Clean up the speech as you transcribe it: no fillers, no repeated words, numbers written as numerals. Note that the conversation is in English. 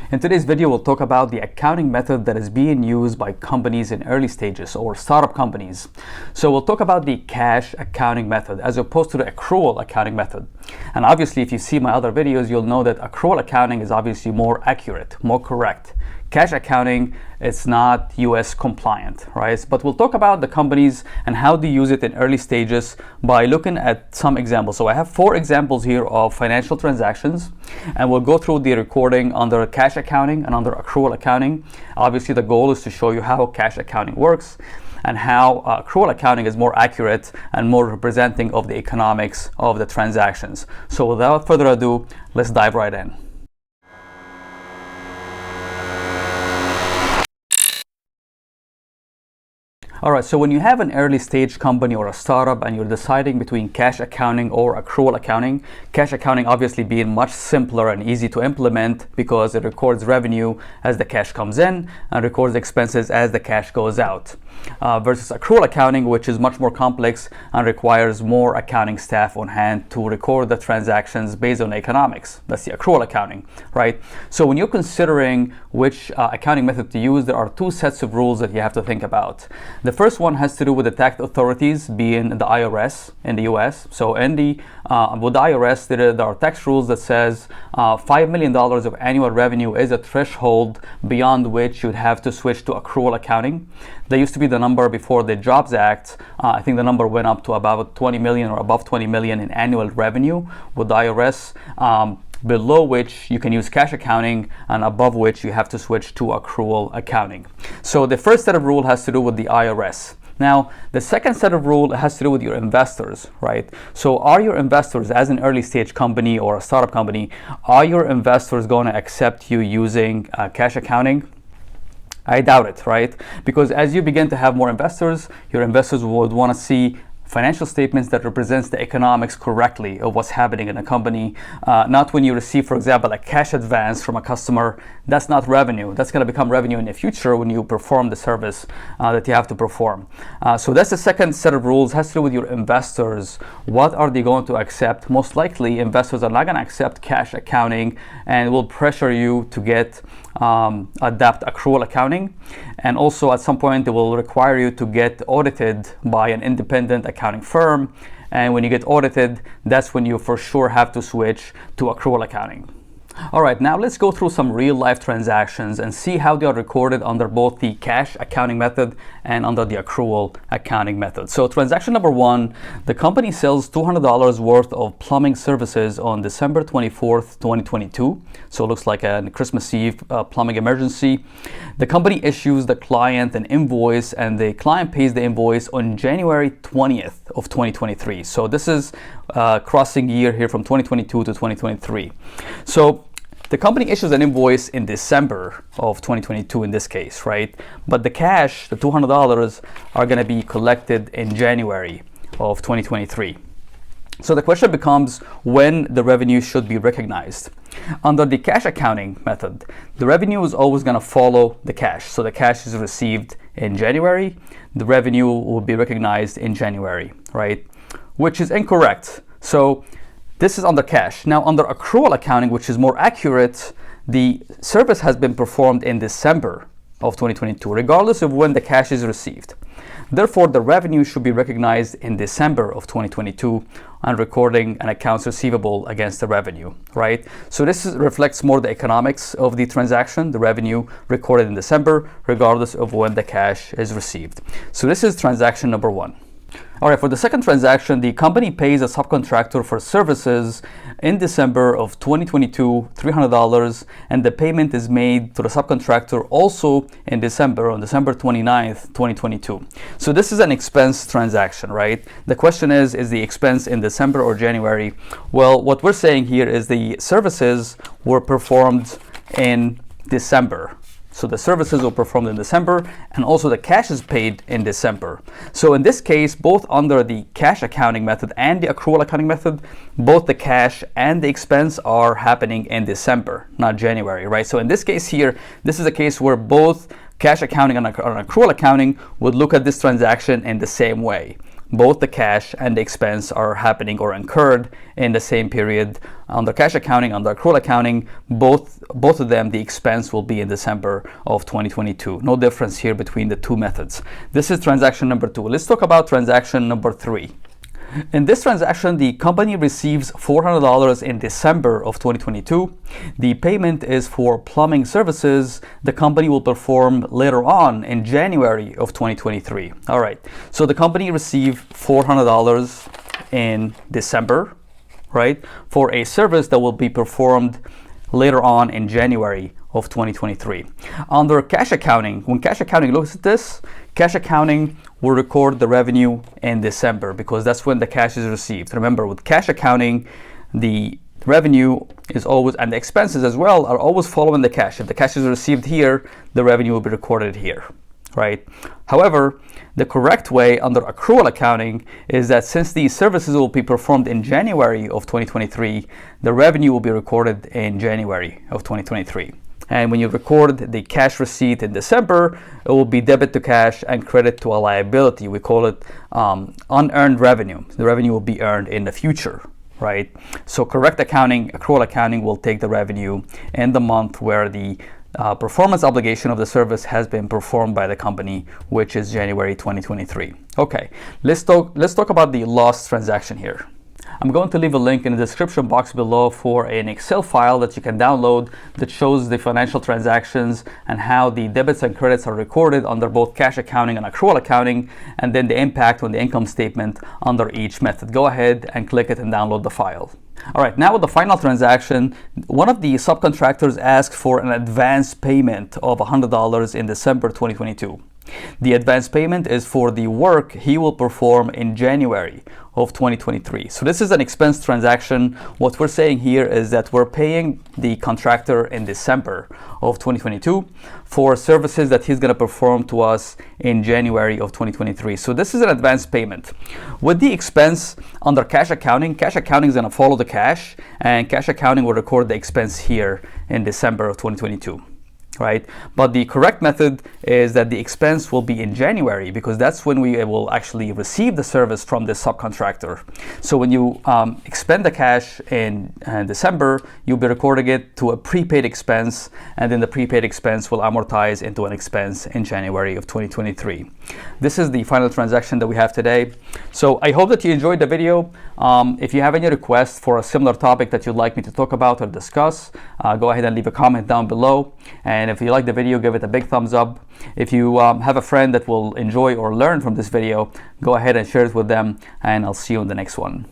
In today's video, we'll talk about the accounting method that is being used by companies in early stages or startup companies. So we'll talk about the cash accounting method as opposed to the accrual accounting method. And obviously, if you see my other videos, you'll know that accrual accounting is obviously more accurate, more correct. Cash accounting, it's not US compliant, right? But we'll talk about the companies and how they use it in early stages by looking at some examples. So I have 4 examples here of financial transactions, and we'll go through the recording under cash accounting and under accrual accounting. Obviously, the goal is to show you how cash accounting works and how accrual accounting is more accurate and more representing of the economics of the transactions. So without further ado, let's dive right in. Alright, so when you have an early stage company or a startup and you're deciding between cash accounting or accrual accounting, cash accounting obviously being much simpler and easy to implement because it records revenue as the cash comes in and records expenses as the cash goes out. Versus accrual accounting, which is much more complex and requires more accounting staff on hand to record the transactions based on economics. That's the accrual accounting, right? So when you're considering which accounting method to use, there are 2 sets of rules that you have to think about. The first one has to do with the tax authorities, being the IRS in the US. So with the IRS, there are tax rules that says $5 million of annual revenue is a threshold beyond which you'd have to switch to accrual accounting. There used to be the number before the Jobs Act. I think the number went up to about 20 million or above 20 million in annual revenue with the IRS. Below which you can use cash accounting and above which you have to switch to accrual accounting. So the first set of rule has to do with the IRS. Now, the second set of rule has to do with your investors, right? So are your investors, as an early stage company or a startup company, are your investors going to accept you using cash accounting? I doubt it, right? Because as you begin to have more investors, your investors would want to see financial statements that represents the economics correctly of what's happening in a company. Not when you receive, for example, a cash advance from a customer. That's not revenue. That's going to become revenue in the future when you perform the service that you have to perform. So that's the second set of rules. Has to do with your investors. What are they going to accept? Most likely, investors are not going to accept cash accounting and will pressure you to adapt accrual accounting. And also at some point, they will require you to get audited by an independent accounting firm, and when you get audited, that's when you for sure have to switch to accrual accounting. Alright, now let's go through some real life transactions and see how they are recorded under both the cash accounting method and under the accrual accounting method. So transaction number 1, the company sells $200 worth of plumbing services on December 24th, 2022. So it looks like a Christmas Eve plumbing emergency. The company issues the client an invoice and the client pays the invoice on January 20th of 2023. So this is crossing year here from 2022 to 2023. So the company issues an invoice in December of 2022 in this case, right? But the cash, the $200, are going to be collected in January of 2023. So the question becomes when the revenue should be recognized. Under the cash accounting method, the revenue is always going to follow the cash. So the cash is received in January, the revenue will be recognized in January, right? Which is incorrect. So this is under cash. Now under accrual accounting, which is more accurate, the service has been performed in December of 2022, regardless of when the cash is received. Therefore, the revenue should be recognized in December of 2022 and recording an accounts receivable against the revenue, right? So this reflects more the economics of the transaction, the revenue recorded in December, regardless of when the cash is received. So this is transaction number 1. All right, for the second transaction, the company pays a subcontractor for services in December of 2022, $300, and the payment is made to the subcontractor also in December, on December 29th, 2022. So this is an expense transaction, right? The question is the expense in December or January? Well, what we're saying here is the services were performed in December. So the services were performed in December, and also the cash is paid in December. So in this case, both under the cash accounting method and the accrual accounting method, both the cash and the expense are happening in December, not January, right? So in this case here, this is a case where both cash accounting and accrual accounting would look at this transaction in the same way. both the cash and the expense are happening or incurred in the same period. Under cash accounting, under accrual accounting, both of them, the expense will be in December of 2022. No difference here between the two methods. This is transaction number 2. Let's talk about transaction number 3. In this transaction, the company receives $400 in December of 2022. The payment is for plumbing services the company will perform later on in January of 2023. All right, so the company received $400 in December, right, for a service that will be performed later on in January of 2023. Under cash accounting, when cash accounting looks at this, cash accounting will record the revenue in December because that's when the cash is received. Remember, with cash accounting, the revenue is always, and the expenses as well, are always following the cash. If the cash is received here, the revenue will be recorded here, right? However, the correct way under accrual accounting is that since these services will be performed in January of 2023, the revenue will be recorded in January of 2023. And when you record the cash receipt in December, it will be debit to cash and credit to a liability. We call it unearned revenue. The revenue will be earned in the future, right? So correct accounting, accrual accounting, will take the revenue in the month where the performance obligation of the service has been performed by the company, which is January 2023. Okay, let's talk about the lost transaction here. I'm going to leave a link in the description box below for an Excel file that you can download that shows the financial transactions and how the debits and credits are recorded under both cash accounting and accrual accounting, and then the impact on the income statement under each method. Go ahead and click it and download the file. All right, now with the final transaction, one of the subcontractors asked for an advance payment of $100 in December 2022. The advance payment is for the work he will perform in January of 2023. So this is an expense transaction. What we're saying here is that we're paying the contractor in December of 2022 for services that he's going to perform to us in January of 2023. So this is an advance payment. With the expense under cash accounting is going to follow the cash, and cash accounting will record the expense here in December of 2022. Right? But the correct method is that the expense will be in January because that's when we will actually receive the service from the subcontractor. So when you expend the cash in December, you'll be recording it to a prepaid expense, and then the prepaid expense will amortize into an expense in January of 2023. This is the final transaction that we have today. So I hope that you enjoyed the video. If you have any requests for a similar topic that you'd like me to talk about or discuss, go ahead and leave a comment down below. And if you like the video, give it a big thumbs up. If you have a friend that will enjoy or learn from this video, go ahead and share it with them, and I'll see you in the next one.